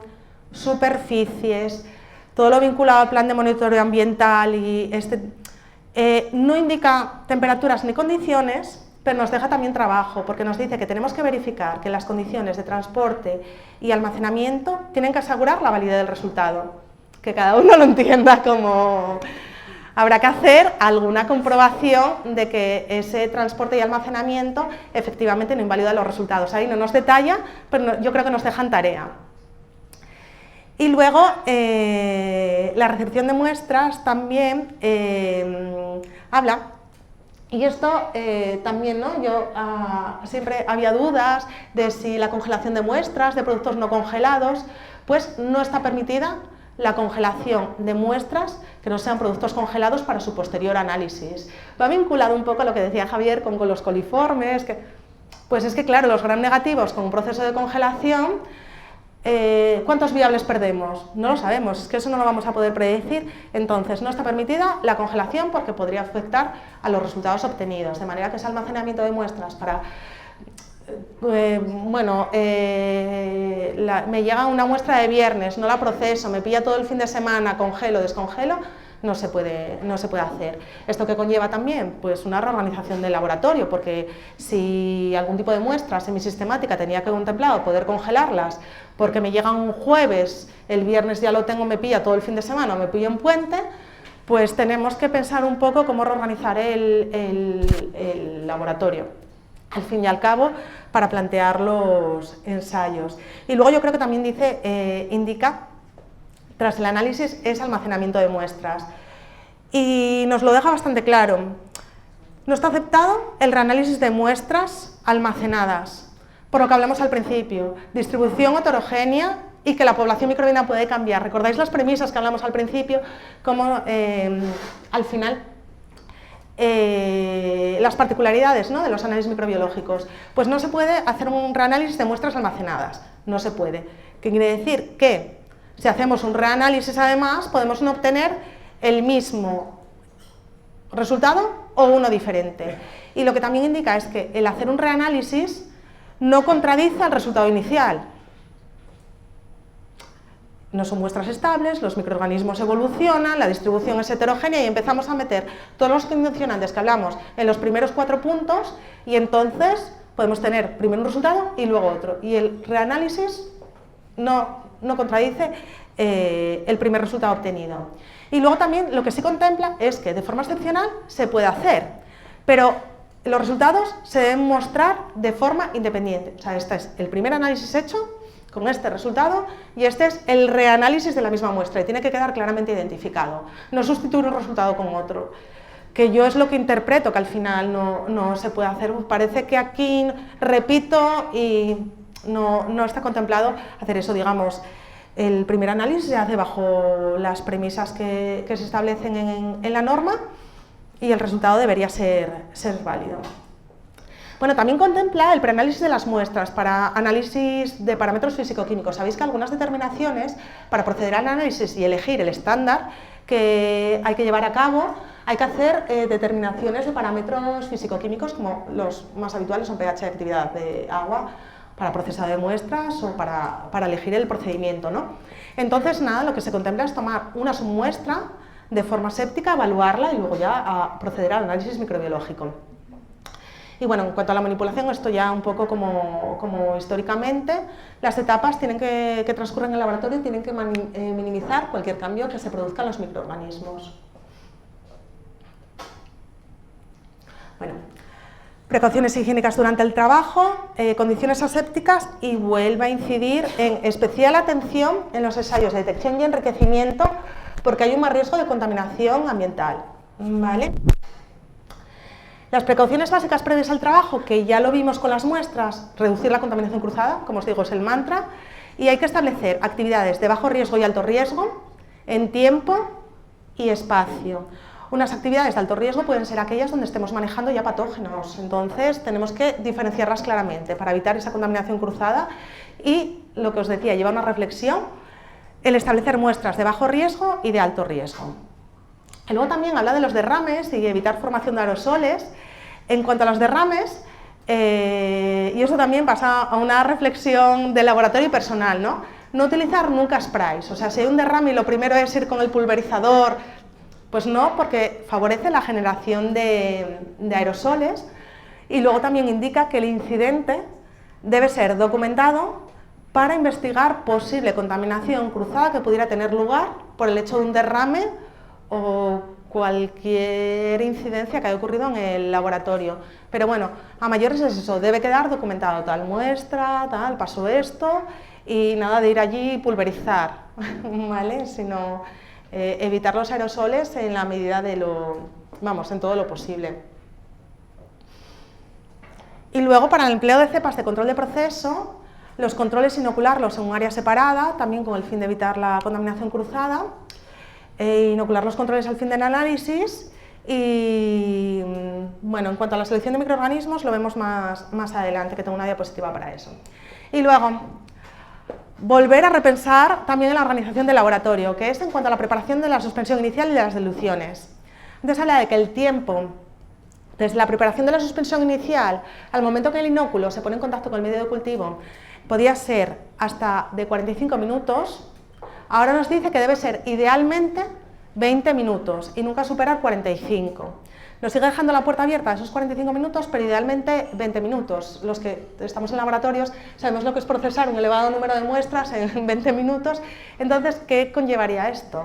superficies, todo lo vinculado al plan de monitoreo ambiental y no indica temperaturas ni condiciones, pero nos deja también trabajo, porque nos dice que tenemos que verificar que las condiciones de transporte y almacenamiento tienen que asegurar la validez del resultado, que cada uno lo entienda como... Habrá que hacer alguna comprobación de que ese transporte y almacenamiento efectivamente no invalida los resultados. Ahí no nos detalla, pero yo creo que nos dejan tarea. Y luego la recepción de muestras también habla, y esto también, ¿no? Siempre había dudas de si la congelación de muestras de productos no congelados, pues no está permitida la congelación de muestras que no sean productos congelados para su posterior análisis. Va vinculado un poco a lo que decía Javier con los coliformes, pues es que claro, los gram negativos con un proceso de congelación, ¿cuántos viables perdemos? No lo sabemos, es que eso no lo vamos a poder predecir, entonces no está permitida la congelación porque podría afectar a los resultados obtenidos, de manera que ese almacenamiento de muestras para... me llega una muestra de viernes, no la proceso, me pilla todo el fin de semana, congelo, descongelo, no se puede hacer. ¿Esto qué conlleva también? Pues una reorganización del laboratorio, porque si algún tipo de muestra semisistemática tenía que contemplado poder congelarlas, porque me llega un jueves, el viernes ya lo tengo, me pilla todo el fin de semana, o me pillo en puente, pues tenemos que pensar un poco cómo reorganizar el laboratorio, al fin y al cabo, para plantear los ensayos. Y luego yo creo que también indica, tras el análisis, es almacenamiento de muestras. Y nos lo deja bastante claro. No está aceptado el reanálisis de muestras almacenadas, por lo que hablamos al principio, distribución heterogénea y que la población microbiana puede cambiar. ¿Recordáis las premisas que hablamos al principio? Como al final... las particularidades, ¿no?, de los análisis microbiológicos, pues no se puede hacer un reanálisis de muestras almacenadas, no se puede. ¿Qué quiere decir? Que si hacemos un reanálisis además podemos no obtener el mismo resultado o uno diferente. Y lo que también indica es que el hacer un reanálisis no contradice al resultado inicial. No son muestras estables, los microorganismos evolucionan, la distribución es heterogénea y empezamos a meter todos los condicionantes que hablamos en los primeros 4 puntos y entonces podemos tener primero un resultado y luego otro. Y el reanálisis no contradice el primer resultado obtenido. Y luego también lo que sí contempla es que de forma excepcional se puede hacer, pero los resultados se deben mostrar de forma independiente. O sea, este es el primer análisis hecho con este resultado y este es el reanálisis de la misma muestra y tiene que quedar claramente identificado, no sustituir un resultado con otro, que yo es lo que interpreto que al final no se puede hacer. Parece que aquí repito y no está contemplado hacer eso. Digamos, el primer análisis se hace bajo las premisas que se establecen en la norma y el resultado debería ser válido. Bueno, también contempla el preanálisis de las muestras para análisis de parámetros físico-químicos. Sabéis que algunas determinaciones para proceder al análisis y elegir el estándar que hay que llevar a cabo, hay que hacer determinaciones de parámetros físico-químicos, como los más habituales son pH de actividad de agua para procesado de muestras o para elegir el procedimiento, ¿no? Entonces, nada, lo que se contempla es tomar una submuestra de forma séptica, evaluarla y luego ya a proceder al análisis microbiológico. Y bueno, en cuanto a la manipulación, esto ya un poco como históricamente, las etapas tienen que transcurrir en el laboratorio y tienen que minimizar cualquier cambio que se produzca en los microorganismos. Bueno, precauciones higiénicas durante el trabajo, condiciones asépticas y vuelve a incidir en especial atención en los ensayos de detección y enriquecimiento porque hay un más riesgo de contaminación ambiental, ¿vale? Las precauciones básicas previas al trabajo, que ya lo vimos con las muestras, reducir la contaminación cruzada, como os digo, es el mantra, y hay que establecer actividades de bajo riesgo y alto riesgo en tiempo y espacio. Unas actividades de alto riesgo pueden ser aquellas donde estemos manejando ya patógenos, entonces tenemos que diferenciarlas claramente para evitar esa contaminación cruzada y, lo que os decía, lleva una reflexión, el establecer muestras de bajo riesgo y de alto riesgo. Y luego también habla de los derrames y evitar formación de aerosoles. En cuanto a los derrames, y eso también pasa a una reflexión de laboratorio y personal, ¿no? No utilizar nunca sprays, o sea, si hay un derrame y lo primero es ir con el pulverizador, pues no, porque favorece la generación de aerosoles y luego también indica que el incidente debe ser documentado para investigar posible contaminación cruzada que pudiera tener lugar por el hecho de un derrame o cualquier incidencia que haya ocurrido en el laboratorio. Pero bueno, a mayores es eso, debe quedar documentado tal muestra, tal, pasó esto, y nada de ir allí y pulverizar, ¿vale? Sino evitar los aerosoles en la medida de en todo lo posible. Y luego, para el empleo de cepas de control de proceso, los controles inocularlos en un área separada, también con el fin de evitar la contaminación cruzada, inocular los controles al fin del análisis y, bueno, en cuanto a la selección de microorganismos lo vemos más adelante, que tengo una diapositiva para eso. Y luego, volver a repensar también la organización del laboratorio, que es en cuanto a la preparación de la suspensión inicial y de las diluciones. Antes habla de que el tiempo desde la preparación de la suspensión inicial al momento que el inóculo se pone en contacto con el medio de cultivo podía ser hasta de 45 minutos, ahora nos dice que debe ser idealmente 20 minutos y nunca superar 45. Nos sigue dejando la puerta abierta a esos 45 minutos, pero idealmente 20 minutos. Los que estamos en laboratorios sabemos lo que es procesar un elevado número de muestras en 20 minutos. Entonces, ¿qué conllevaría esto?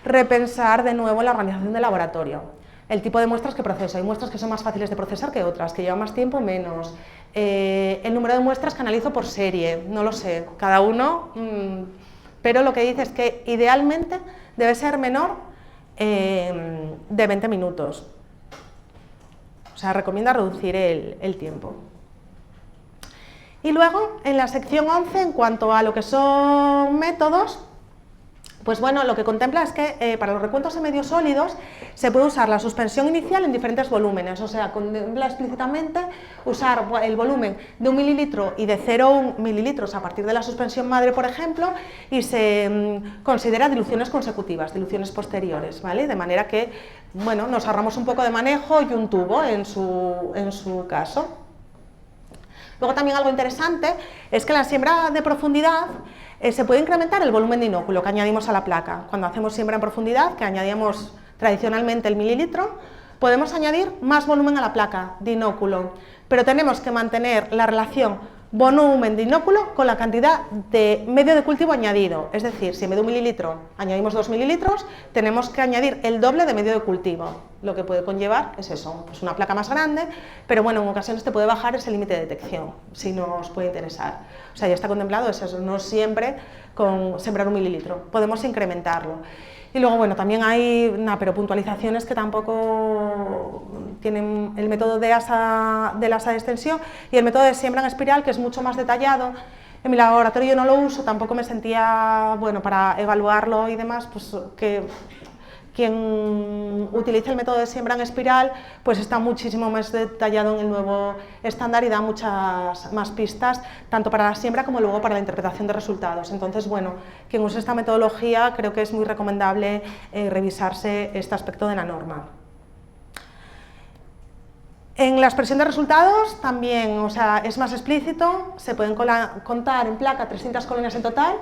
Repensar de nuevo la organización del laboratorio. El tipo de muestras que proceso. Hay muestras que son más fáciles de procesar que otras, que llevan más tiempo, menos. El número de muestras que analizo por serie, no lo sé, cada uno... pero lo que dice es que idealmente debe ser menor de 20 minutos. O sea, recomienda reducir el tiempo. Y luego, en la sección 11, en cuanto a lo que son métodos, pues bueno, lo que contempla es que para los recuentos en medios sólidos se puede usar la suspensión inicial en diferentes volúmenes, o sea, contempla explícitamente usar el volumen de 1 mililitro y de 0,1 mililitros a partir de la suspensión madre, por ejemplo, y se considera diluciones consecutivas, diluciones posteriores, ¿vale? De manera que, bueno, nos ahorramos un poco de manejo y un tubo en su caso. Luego también algo interesante es que en la siembra de profundidad se puede incrementar el volumen de inóculo que añadimos a la placa. Cuando hacemos siembra en profundidad, que añadíamos tradicionalmente el mililitro, podemos añadir más volumen a la placa de inóculo, pero tenemos que mantener la relación volumen de inóculo con la cantidad de medio de cultivo añadido. Es decir, si en vez de 1 mililitro añadimos 2 mililitros, tenemos que añadir el doble de medio de cultivo. Lo que puede conllevar es eso, pues una placa más grande, pero bueno, en ocasiones te puede bajar ese límite de detección, si nos puede interesar. O sea, ya está contemplado eso, no siempre con sembrar 1 mililitro, podemos incrementarlo. Y luego, bueno, también hay pero puntualizaciones que tampoco tienen el método de asa de extensión y el método de siembra en espiral, que es mucho más detallado. En mi laboratorio yo no lo uso, tampoco me sentía, bueno, para evaluarlo y demás, pues que quien utilice el método de siembra en espiral pues está muchísimo más detallado en el nuevo estándar y da muchas más pistas, tanto para la siembra como luego para la interpretación de resultados. Entonces, bueno, quien use esta metodología creo que es muy recomendable revisarse este aspecto de la norma. En la expresión de resultados también, o sea, es más explícito, se pueden contar en placa 300 colonias en total,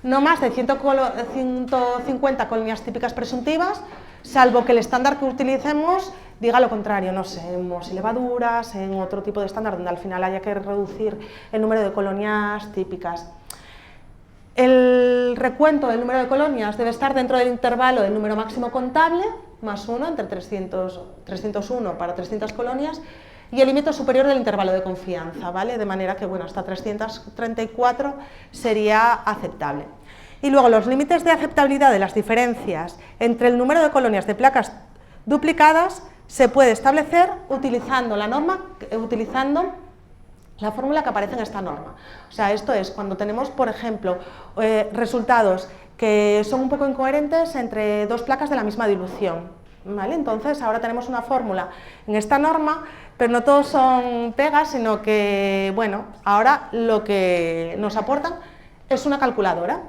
no más de 150 colonias típicas presuntivas, salvo que el estándar que utilicemos diga lo contrario, no sé, en mos y levaduras, en otro tipo de estándar donde al final haya que reducir el número de colonias típicas. El recuento del número de colonias debe estar dentro del intervalo del número máximo contable, más 1, entre 301 para 300 colonias, y el límite superior del intervalo de confianza, ¿vale? De manera que, bueno, hasta 334 sería aceptable. Y luego los límites de aceptabilidad de las diferencias entre el número de colonias de placas duplicadas se puede establecer utilizando la fórmula que aparece en esta norma. O sea, esto es cuando tenemos, por ejemplo, resultados que son un poco incoherentes entre dos placas de la misma dilución, ¿vale? Entonces, ahora tenemos una fórmula en esta norma, pero no todos son pegas, sino que, bueno, ahora lo que nos aportan es una calculadora.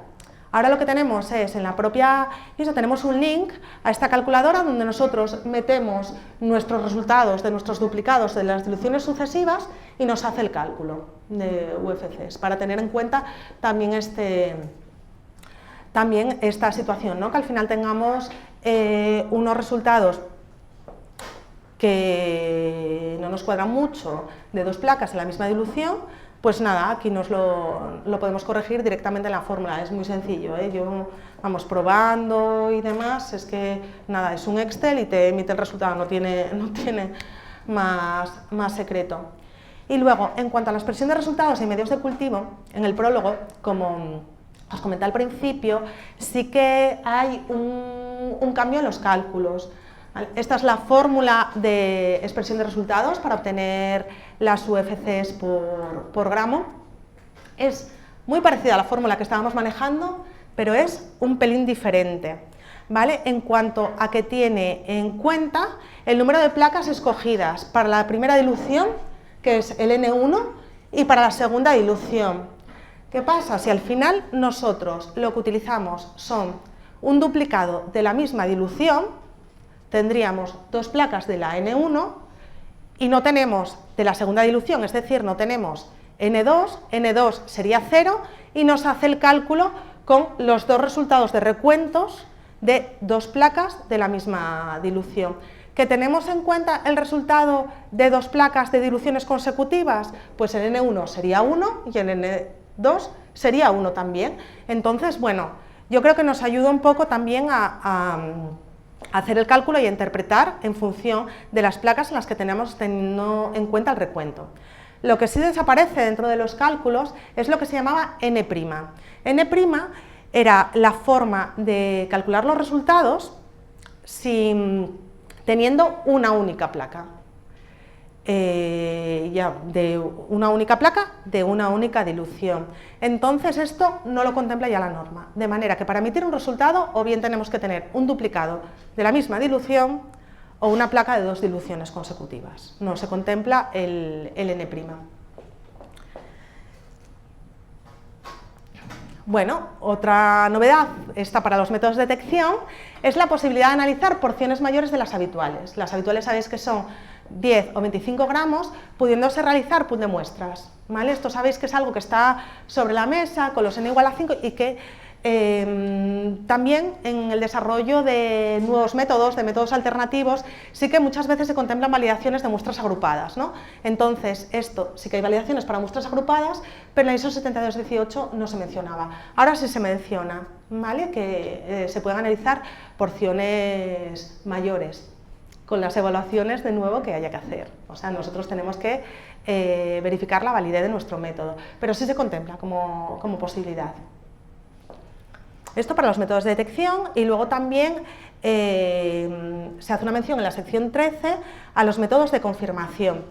Ahora lo que tenemos es, en la propia ISO tenemos un link a esta calculadora donde nosotros metemos nuestros resultados de nuestros duplicados de las diluciones sucesivas y nos hace el cálculo de UFCs, para tener en cuenta también esta situación, ¿no? Que al final tengamos unos resultados que no nos cuadran mucho de dos placas en la misma dilución. Pues nada, aquí nos lo podemos corregir directamente en la fórmula, es muy sencillo, ¿eh? Yo, vamos, probando y demás, es que nada, es un Excel y te emite el resultado, no tiene más secreto. Y luego, en cuanto a la expresión de resultados y medios de cultivo, en el prólogo, como os comenté al principio, sí que hay un cambio en los cálculos. Esta es la fórmula de expresión de resultados para obtener las UFCs por gramo. Es muy parecida a la fórmula que estábamos manejando, pero es un pelín diferente, ¿vale? En cuanto a que tiene en cuenta el número de placas escogidas para la primera dilución, que es el N1, y para la segunda dilución. ¿Qué pasa? Si al final nosotros lo que utilizamos son un duplicado de la misma dilución, tendríamos dos placas de la N1 y no tenemos de la segunda dilución, es decir, no tenemos N2, N2 sería 0 y nos hace el cálculo con los dos resultados de recuentos de dos placas de la misma dilución. ¿Que tenemos en cuenta el resultado de dos placas de diluciones consecutivas? Pues el N1 sería 1 y el N2 sería 1 también. Entonces, bueno, yo creo que nos ayuda un poco también a hacer el cálculo y a interpretar en función de las placas en las que tenemos teniendo en cuenta el recuento. Lo que sí desaparece dentro de los cálculos es lo que se llamaba N'. N' era la forma de calcular los resultados teniendo una única placa. De una única placa, de una única dilución. Entonces esto no lo contempla ya la norma, de manera que para emitir un resultado o bien tenemos que tener un duplicado de la misma dilución o una placa de dos diluciones consecutivas. No se contempla el N'. Bueno, otra novedad, esta para los métodos de detección, es la posibilidad de analizar porciones mayores de las habituales. Las habituales sabéis que son 10 o 25 gramos, pudiéndose realizar pool de muestras, ¿vale? Esto sabéis que es algo que está sobre la mesa con los n igual a 5 y que también en el desarrollo de nuevos métodos, de métodos alternativos, sí que muchas veces se contemplan validaciones de muestras agrupadas, ¿no? Entonces, esto sí que hay validaciones para muestras agrupadas, pero en la ISO 7218 no se mencionaba. Ahora sí se menciona, ¿vale? Que se pueden analizar porciones mayores con las evaluaciones de nuevo que haya que hacer. O sea, nosotros tenemos que verificar la validez de nuestro método, pero sí se contempla como posibilidad. Esto para los métodos de detección, y luego también se hace una mención en la sección 13 a los métodos de confirmación,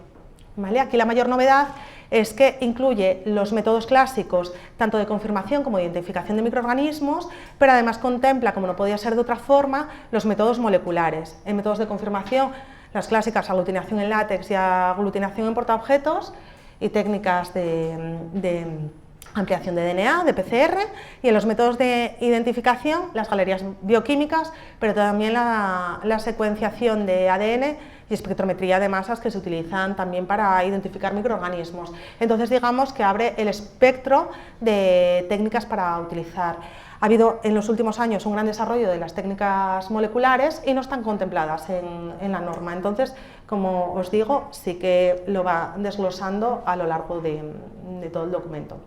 ¿vale? Aquí la mayor novedad es que incluye los métodos clásicos tanto de confirmación como de identificación de microorganismos, pero además contempla, como no podía ser de otra forma, los métodos moleculares. En métodos de confirmación, las clásicas aglutinación en látex y aglutinación en portaobjetos, y técnicas de ampliación de DNA, de PCR, y en los métodos de identificación, las galerías bioquímicas, pero también la secuenciación de ADN y espectrometría de masas que se utilizan también para identificar microorganismos. Entonces, digamos que abre el espectro de técnicas para utilizar. Ha habido en los últimos años un gran desarrollo de las técnicas moleculares y no están contempladas en la norma. Entonces, como os digo, sí que lo va desglosando a lo largo de todo el documento.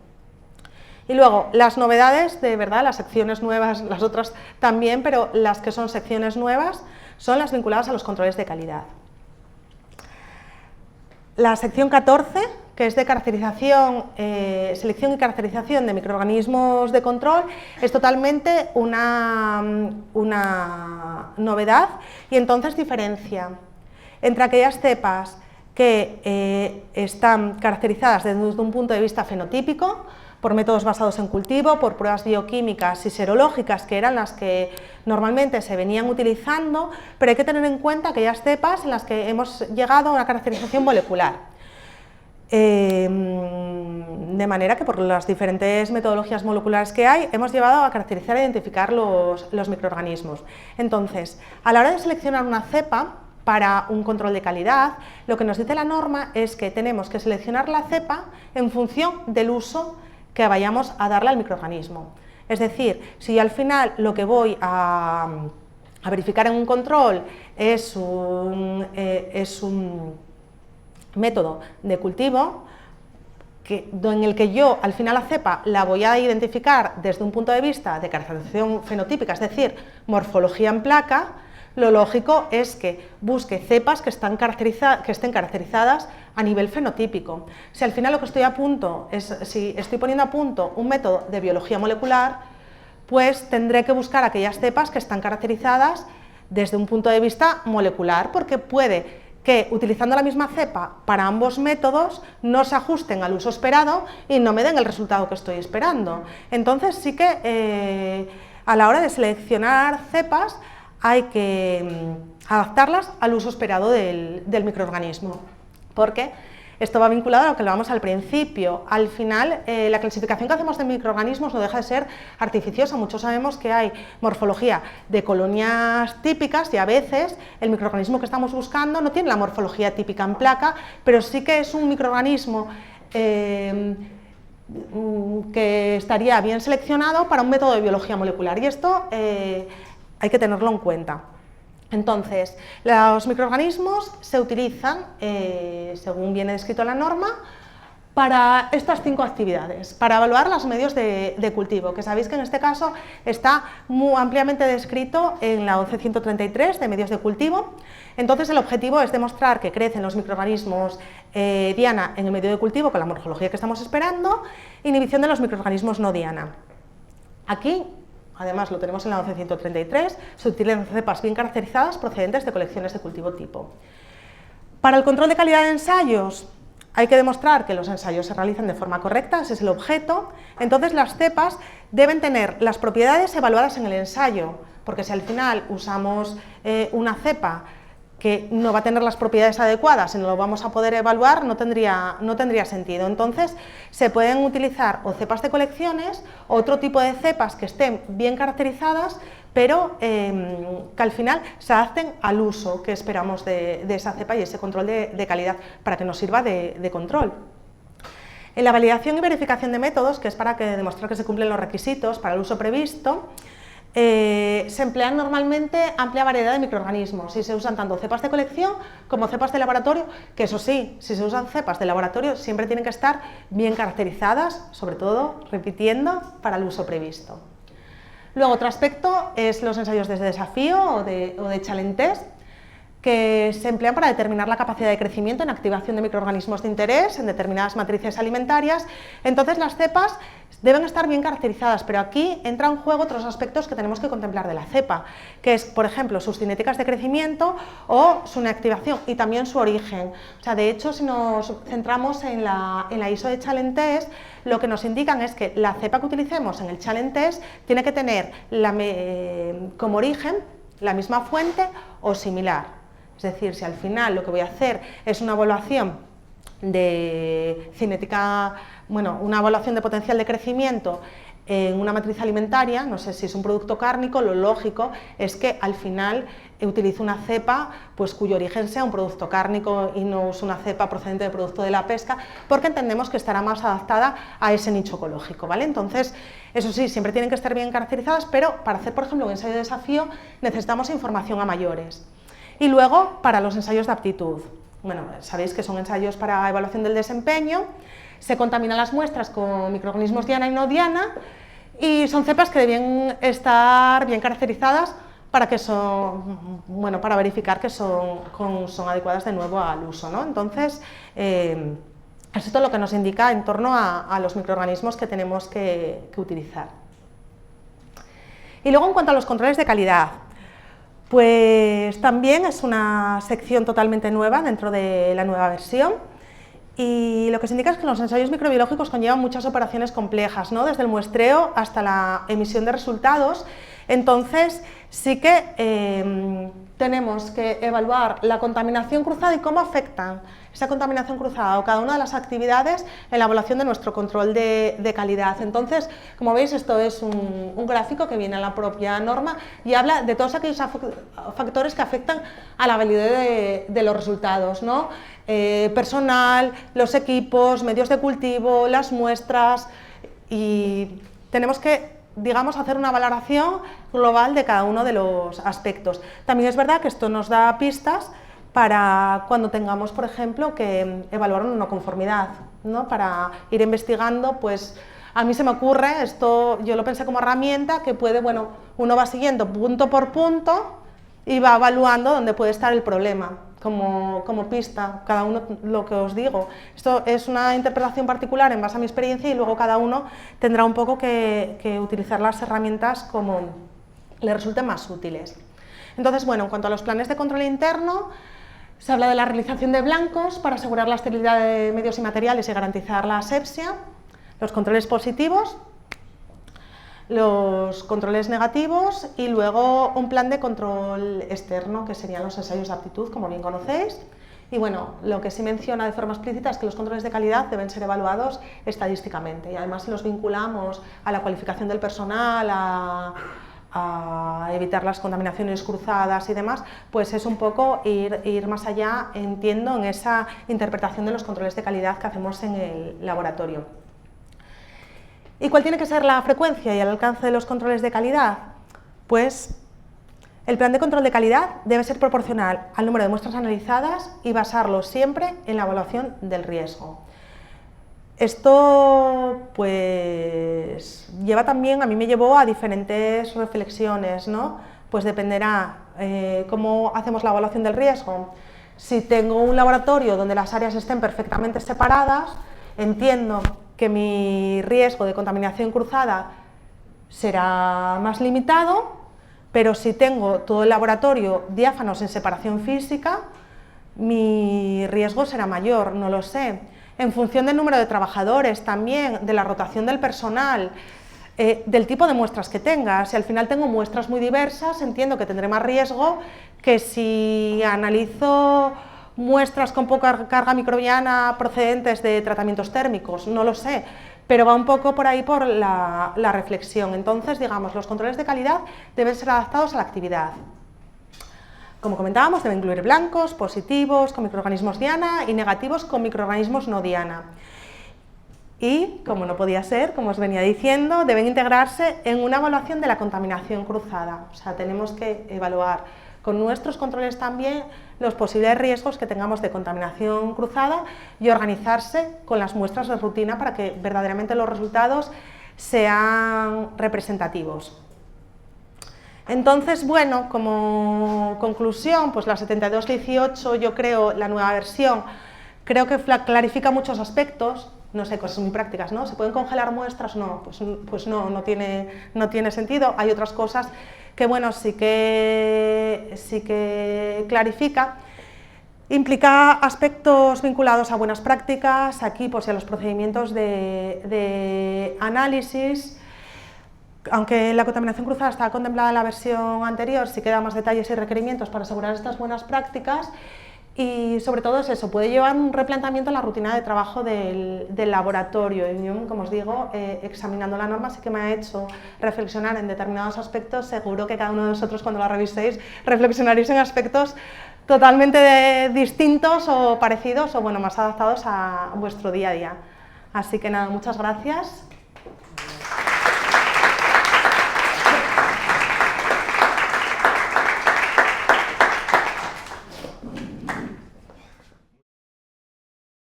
Y luego, las novedades, de verdad, las secciones nuevas, las otras también, pero las que son secciones nuevas son las vinculadas a los controles de calidad. La sección 14, que es de caracterización, selección y caracterización de microorganismos de control, es totalmente una novedad, y entonces diferencia entre aquellas cepas que están caracterizadas desde un punto de vista fenotípico, por métodos basados en cultivo, por pruebas bioquímicas y serológicas, que eran las que normalmente se venían utilizando, pero hay que tener en cuenta aquellas cepas en las que hemos llegado a una caracterización molecular. De manera que por las diferentes metodologías moleculares que hay, hemos llevado a caracterizar e identificar los microorganismos. Entonces, a la hora de seleccionar una cepa para un control de calidad, lo que nos dice la norma es que tenemos que seleccionar la cepa en función del uso que vayamos a darle al microorganismo. Es decir, si yo al final lo que voy a verificar en un control es un método de cultivo en el que yo al final la cepa la voy a identificar desde un punto de vista de caracterización fenotípica, es decir, morfología en placa, lo lógico es que busque cepas que estén caracterizadas a nivel fenotípico. Si al final lo que estoy si estoy poniendo a punto un método de biología molecular, pues tendré que buscar aquellas cepas que están caracterizadas desde un punto de vista molecular, porque puede que utilizando la misma cepa para ambos métodos no se ajusten al uso esperado y no me den el resultado que estoy esperando. Entonces sí que a la hora de seleccionar cepas hay que adaptarlas al uso esperado del microorganismo, porque esto va vinculado a lo que hablábamos al principio. Al final, la clasificación que hacemos de microorganismos no deja de ser artificiosa. Muchos sabemos que hay morfología de colonias típicas y a veces el microorganismo que estamos buscando no tiene la morfología típica en placa, pero sí que es un microorganismo que estaría bien seleccionado para un método de biología molecular, y esto hay que tenerlo en cuenta. Entonces, los microorganismos se utilizan, según viene descrito en la norma, para estas 5 actividades, para evaluar los medios de cultivo, que sabéis que en este caso está muy ampliamente descrito en la 11.133 de medios de cultivo. Entonces, el objetivo es demostrar que crecen los microorganismos diana en el medio de cultivo con la morfología que estamos esperando, inhibición de los microorganismos no diana. Aquí, además lo tenemos en la 11.133, se utilizan cepas bien caracterizadas procedentes de colecciones de cultivo tipo. Para el control de calidad de ensayos, hay que demostrar que los ensayos se realizan de forma correcta, ese es el objeto. Entonces las cepas deben tener las propiedades evaluadas en el ensayo, porque si al final usamos una cepa que no va a tener las propiedades adecuadas y no lo vamos a poder evaluar, no tendría sentido. Entonces, se pueden utilizar o cepas de colecciones o otro tipo de cepas que estén bien caracterizadas pero que al final se adapten al uso que esperamos de esa cepa y ese control de calidad para que nos sirva de control. En la validación y verificación de métodos, que es para demostrar que se cumplen los requisitos para el uso previsto, se emplean normalmente amplia variedad de microorganismos y se usan tanto cepas de colección como cepas de laboratorio, que eso sí, si se usan cepas de laboratorio siempre tienen que estar bien caracterizadas, sobre todo, repitiendo, para el uso previsto. Luego, otro aspecto es los ensayos de desafío o de challenge test, que se emplean para determinar la capacidad de crecimiento en activación de microorganismos de interés en determinadas matrices alimentarias. Entonces, las cepas deben estar bien caracterizadas, pero aquí entra en juego otros aspectos que tenemos que contemplar de la cepa, que es, por ejemplo, sus cinéticas de crecimiento o su inactivación y también su origen. O sea, de hecho, si nos centramos en la ISO de Challenge Test, lo que nos indican es que la cepa que utilicemos en el Challenge Test tiene que tener como origen la misma fuente o similar. Es decir, si al final lo que voy a hacer es una evaluación de cinética, una evaluación de potencial de crecimiento en una matriz alimentaria, no sé si es un producto cárnico, lo lógico es que al final utilice una cepa pues, cuyo origen sea un producto cárnico y no use una cepa procedente de producto de la pesca, porque entendemos que estará más adaptada a ese nicho ecológico, ¿vale? Entonces, eso sí, siempre tienen que estar bien caracterizadas, pero para hacer, por ejemplo, un ensayo de desafío necesitamos información a mayores. Y luego, para los ensayos de aptitud. Bueno, sabéis que son ensayos para evaluación del desempeño, se contaminan las muestras con microorganismos diana y no diana, y son cepas que deben estar bien caracterizadas para para verificar que son adecuadas de nuevo al uso, ¿no? Entonces, esto es lo que nos indica en torno a los microorganismos que tenemos que utilizar. Y luego, en cuanto a los controles de calidad, pues también es una sección totalmente nueva dentro de la nueva versión, y lo que se indica es que los ensayos microbiológicos conllevan muchas operaciones complejas, ¿no? Desde el muestreo hasta la emisión de resultados. Entonces sí que tenemos que evaluar la contaminación cruzada y cómo afectan esa contaminación cruzada o cada una de las actividades en la evaluación de nuestro control de calidad. Entonces, como veis, esto es un gráfico que viene en la propia norma y habla de todos aquellos factores que afectan a la validez de los resultados, ¿no? Personal, los equipos, medios de cultivo, las muestras, y tenemos que, digamos, hacer una valoración global de cada uno de los aspectos. También es verdad que esto nos da pistas para cuando tengamos, por ejemplo, que evaluar una no conformidad, ¿no? Para ir investigando, pues a mí se me ocurre, esto yo lo pensé como herramienta que puede, uno va siguiendo punto por punto y va evaluando dónde puede estar el problema, como pista, cada uno, lo que os digo. Esto es una interpretación particular en base a mi experiencia y luego cada uno tendrá un poco que utilizar las herramientas como le resulten más útiles. Entonces, en cuanto a los planes de control interno, se habla de la realización de blancos para asegurar la esterilidad de medios y materiales y garantizar la asepsia, los controles positivos, los controles negativos y luego un plan de control externo, que serían los ensayos de aptitud, como bien conocéis. Y lo que sí menciona de forma explícita es que los controles de calidad deben ser evaluados estadísticamente, y además si los vinculamos a la cualificación del personal, a evitar las contaminaciones cruzadas y demás, pues es un poco ir más allá, entiendo, en esa interpretación de los controles de calidad que hacemos en el laboratorio. ¿Y cuál tiene que ser la frecuencia y el alcance de los controles de calidad? Pues el plan de control de calidad debe ser proporcional al número de muestras analizadas y basarlo siempre en la evaluación del riesgo. Esto pues a mí me llevó a diferentes reflexiones, ¿no? Pues dependerá cómo hacemos la evaluación del riesgo. Si tengo un laboratorio donde las áreas estén perfectamente separadas, entiendo que mi riesgo de contaminación cruzada será más limitado, pero si tengo todo el laboratorio diáfanos en separación física, mi riesgo será mayor, no lo sé. En función del número de trabajadores también, de la rotación del personal, del tipo de muestras que tenga. Si al final tengo muestras muy diversas, entiendo que tendré más riesgo que si analizo muestras con poca carga microbiana procedentes de tratamientos térmicos, no lo sé, pero va un poco por ahí por la reflexión. Entonces, digamos, los controles de calidad deben ser adaptados a la actividad. Como comentábamos, deben incluir blancos, positivos con microorganismos diana y negativos con microorganismos no diana. Y, como no podía ser, como os venía diciendo, deben integrarse en una evaluación de la contaminación cruzada. O sea, tenemos que evaluar con nuestros controles también los posibles riesgos que tengamos de contaminación cruzada y organizarse con las muestras de rutina para que verdaderamente los resultados sean representativos. Entonces, bueno, como conclusión, pues la 7218, yo creo, la nueva versión, creo que clarifica muchos aspectos, no sé, cosas muy prácticas, ¿no? ¿Se pueden congelar muestras? No, pues no tiene sentido. Hay otras cosas que, bueno, sí que clarifica. Implica aspectos vinculados a buenas prácticas, aquí pues a los procedimientos de análisis. Aunque la contaminación cruzada estaba contemplada en la versión anterior, sí que da más detalles y requerimientos para asegurar estas buenas prácticas. Y sobre todo es eso, puede llevar un replanteamiento en la rutina de trabajo del laboratorio. Y yo, como os digo, examinando la norma sí que me ha hecho reflexionar en determinados aspectos. Seguro que cada uno de vosotros, cuando la reviséis, reflexionaréis en aspectos totalmente distintos o parecidos o bueno, más adaptados a vuestro día a día. Así que nada, muchas gracias.